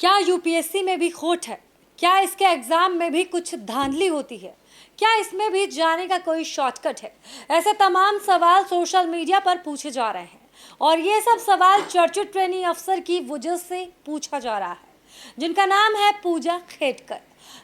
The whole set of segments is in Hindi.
क्या यूपीएससी में भी खोट है? क्या इसके एग्जाम में भी कुछ धांधली होती है? क्या इसमें भी जाने का कोई शॉर्टकट है? ऐसे तमाम सवाल सोशल मीडिया पर पूछे जा रहे हैं और ये सब सवाल चर्चित ट्रेनी अफसर की वजह से पूछा जा रहा है, जिनका नाम है पूजा खेटकर।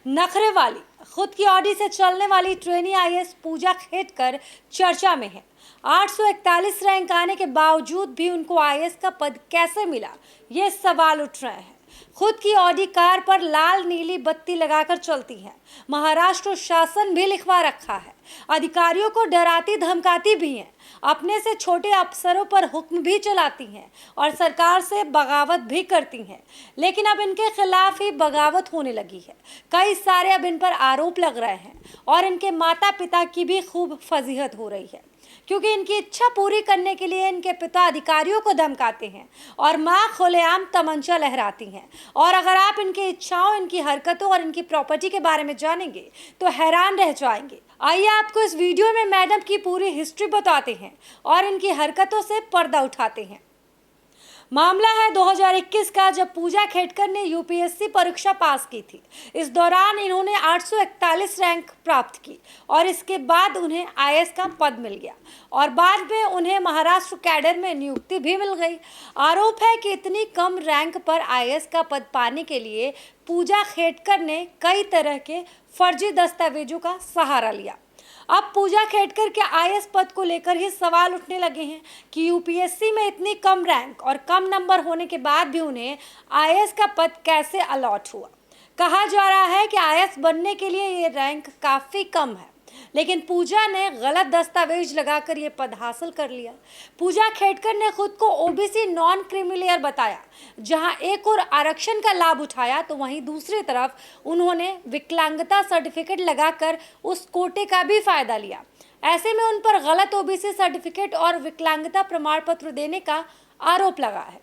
नखरे वाली, खुद की ऑडी से चलने वाली ट्रेनी आईएएस पूजा खेटकर चर्चा में है। 841 रैंक आने के बावजूद भी उनको आईएएस का पद कैसे मिला, ये सवाल उठ रहे हैं। खुद की ऑडी कार पर लाल नीली बत्ती लगाकर चलती है। महाराष्ट्र शासन भी लिखवा रखा है। अधिकारियों को डराती धमकाती भी हैं। अपने से छोटे अफसरों पर हुक्म भी चलाती हैं और सरकार से बगावत भी करती हैं। लेकिन अब इनके खिलाफ ही बगावत होने लगी है। कई सारे अब इन पर आरोप लग रहे हैं और इनके माता पिता की भी खूब फजीहत हो रही है, क्योंकि इनकी इच्छा पूरी करने के लिए इनके पिता अधिकारियों को धमकाते हैं और मां खुलेआम तमंचा लहराती हैं। और अगर आप इनकी इच्छाओं, इनकी हरकतों और इनकी प्रॉपर्टी के बारे में जानेंगे तो हैरान रह जाएंगे। आइए आपको इस वीडियो में मैडम की पूरी हिस्ट्री बताते हैं और इनकी हरकतों से पर्दा उठाते हैं। मामला है 2021 का, जब पूजा खेटकर ने यूपीएससी परीक्षा पास की थी। इस दौरान इन्होंने 841 रैंक प्राप्त की और इसके बाद उन्हें आईएएस का पद मिल गया और बाद में उन्हें महाराष्ट्र कैडर में नियुक्ति भी मिल गई। आरोप है कि इतनी कम रैंक पर आईएएस का पद पाने के लिए पूजा खेटकर ने कई तरह के फर्जी दस्तावेजों का सहारा लिया। अब पूजा खेटकर के आईएएस पद को लेकर ही सवाल उठने लगे हैं कि यूपीएससी में इतनी कम रैंक और कम नंबर होने के बाद भी उन्हें आईएएस का पद कैसे अलॉट हुआ। कहा जा रहा है कि आईएएस बनने के लिए ये रैंक काफ़ी कम है, लेकिन पूजा ने गलत दस्तावेज लगाकर ये पद हासिल कर लिया। पूजा खेटकर ने खुद को ओबीसी नॉन क्रीमी बताया। जहां एक और आरक्षण का लाभ उठाया तो वहीं दूसरी तरफ उन्होंने विकलांगता सर्टिफिकेट लगाकर उस कोटे का भी फायदा लिया। ऐसे में उन पर गलत ओबीसी सर्टिफिकेट और विकलांगता प्रमाण पत्र देने का आरोप लगा है।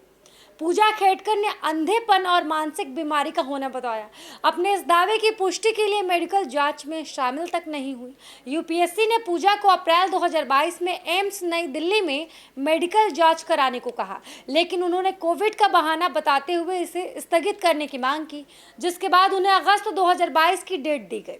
पूजा खेटकर ने अंधेपन और मानसिक बीमारी का होना बताया। अपने इस दावे की पुष्टि के लिए मेडिकल जांच में शामिल तक नहीं हुई। यूपीएससी ने पूजा को अप्रैल 2022 में एम्स नई दिल्ली में मेडिकल जांच कराने को कहा, लेकिन उन्होंने कोविड का बहाना बताते हुए इसे स्थगित करने की मांग की, जिसके बाद उन्हें अगस्त 2022 की डेट दी गई।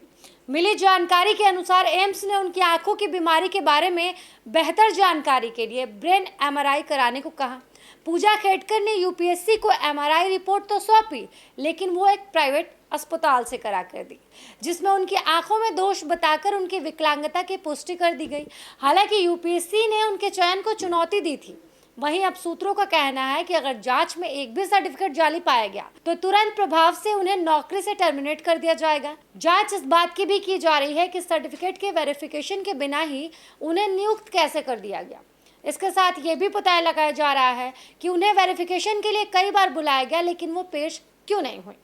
मिली जानकारी के अनुसार एम्स ने उनकी आंखों की बीमारी के बारे में बेहतर जानकारी के लिए ब्रेन एमआरआई कराने को कहा। पूजा खेटकर ने यूपीएससी को एमआरआई रिपोर्ट तो सौंपी, लेकिन वो एक प्राइवेट अस्पताल से करा कर दी, जिसमें उनकी आंखों में दोष बताकर उनकी विकलांगता की पुष्टि कर दी गई। हालांकि यूपीएससी ने उनके चयन को चुनौती दी थी। वहीं अब सूत्रों का कहना है कि अगर जांच में एक भी सर्टिफिकेट जाली पाया गया तो तुरंत प्रभाव से उन्हें नौकरी से टर्मिनेट कर दिया जाएगा। जांच इस बात की भी की जा रही है कि सर्टिफिकेट के वेरिफिकेशन के बिना ही उन्हें नियुक्त कैसे कर दिया गया। इसके साथ ये भी पता लगाया जा रहा है कि उन्हें वेरिफिकेशन के लिए कई बार बुलाया गया, लेकिन वो पेश क्यों नहीं हुई।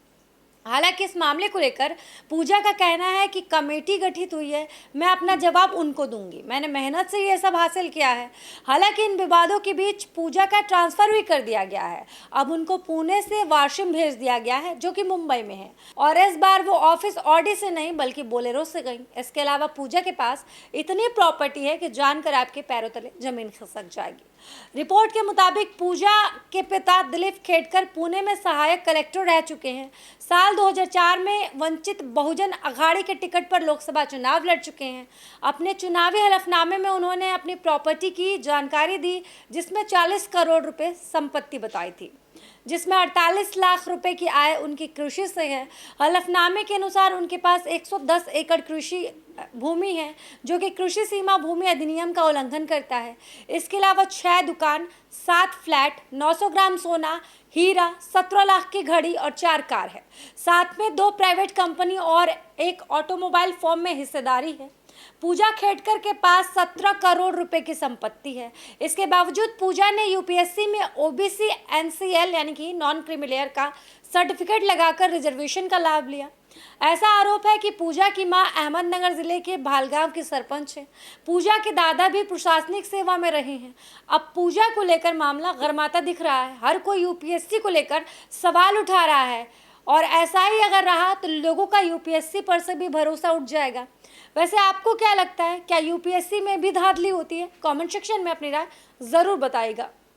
हालांकि इस मामले को लेकर पूजा का कहना है कि कमेटी गठित हुई है, मैं अपना जवाब उनको दूंगी, मैंने मेहनत से ये सब हासिल किया है। हालांकि इन विवादों के बीच पूजा का ट्रांसफ़र भी कर दिया गया है। अब उनको पुणे से वाशिम भेज दिया गया है, जो कि मुंबई में है, और इस बार वो ऑफिस ऑडी से नहीं बल्कि बोलेरो से गई। इसके अलावा पूजा के पास इतनी प्रॉपर्टी है कि जानकर आपके पैरों तले जमीन खिसक जाएगी। रिपोर्ट के मुताबिक पूजा के पिता दिलीप खेटकर पुणे में सहायक कलेक्टर रह चुके हैं। साल 2004 में वंचित बहुजन अघाड़ी के टिकट पर लोकसभा चुनाव लड़ चुके हैं। अपने चुनावी हलफनामे में उन्होंने अपनी प्रॉपर्टी की जानकारी दी, जिसमें 40 करोड़ रुपए संपत्ति बताई थी, जिसमें 48 लाख रुपए की आय उनकी कृषि से है। हलफनामे के अनुसार उनके पास 110 एकड़ कृषि भूमि है, जो कि कृषि सीमा भूमि अधिनियम का उल्लंघन करता है। इसके अलावा 6 दुकान, 7 फ्लैट, 900 ग्राम सोना, हीरा, 17 लाख की घड़ी और 4 कार है। साथ में 2 प्राइवेट कंपनी और एक ऑटोमोबाइल फर्म में हिस्सेदारी है। पूजा खेटकर के पास 17 करोड़ रुपए की संपत्ति है। इसके बावजूद पूजा ने यूपीएससी में ओबीसी एनसीएल यानी कि नॉन क्रीमी लेयर का सर्टिफिकेट लगाकर रिजर्वेशन का लाभ लिया। ऐसा आरोप है कि पूजा की मां अहमदनगर जिले के भालगांव की सरपंच है। पूजा के दादा भी प्रशासनिक सेवा में रहे हैं। अब पूजा को लेकर मामला गरमाता दिख रहा है। हर कोई यूपीएससी को लेकर सवाल उठा रहा है और ऐसा ही अगर रहा तो लोगों का यूपीएससी पर से भी भरोसा उठ जाएगा। वैसे आपको क्या लगता है, क्या यूपीएससी में भी धांधली होती है? कमेंट सेक्शन में अपनी राय ज़रूर बताइएगा।